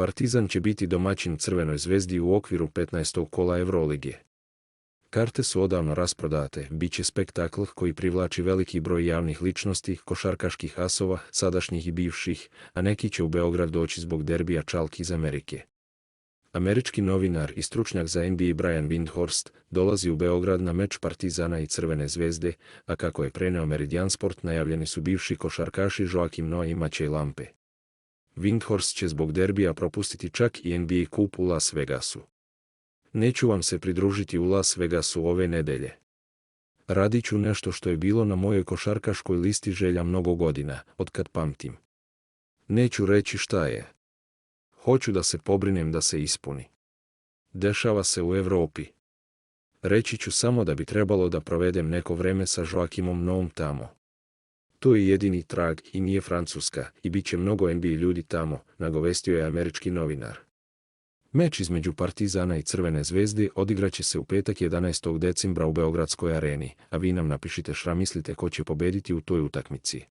Partizan će biti domaćin Crvenoj zvezdi u okviru 15. kola Evrolige. Karte su odavno rasprodate, bit će spektakl koji privlači veliki broj javnih ličnosti, košarkaških asova, sadašnjih i bivših, a neki će u Beograd doći zbog derbija Čalk iz Amerike. Američki novinar i stručnjak za NBA Brian Windhorst dolazi u Beograd na meč Partizana i Crvene zvezde, a kako je preneo Meridian Sport, najavljeni su bivši košarkaši Joakim Noah i Maciej Lampe. Windhorst će zbog derbija propustiti čak i NBA kup u Las Vegasu. Neću vam se pridružiti u Las Vegasu ove nedelje. Radit ću nešto što je bilo na mojoj košarkaškoj listi želja mnogo godina, otkad pamtim. Neću reći šta je. Hoću da se pobrinem da se ispuni. Dešava se u Evropi. Reći ću samo da bi trebalo da provedem neko vreme sa Joakimom Noahom tamo. To je jedini trag i nije Francuska i bit će mnogo NBA ljudi tamo, nagovestio je američki novinar. Meč između Partizana i Crvene zvezde odigraće se u petak 11. decembra u Beogradskoj areni, a vi nam napišite šta mislite ko će pobediti u toj utakmici.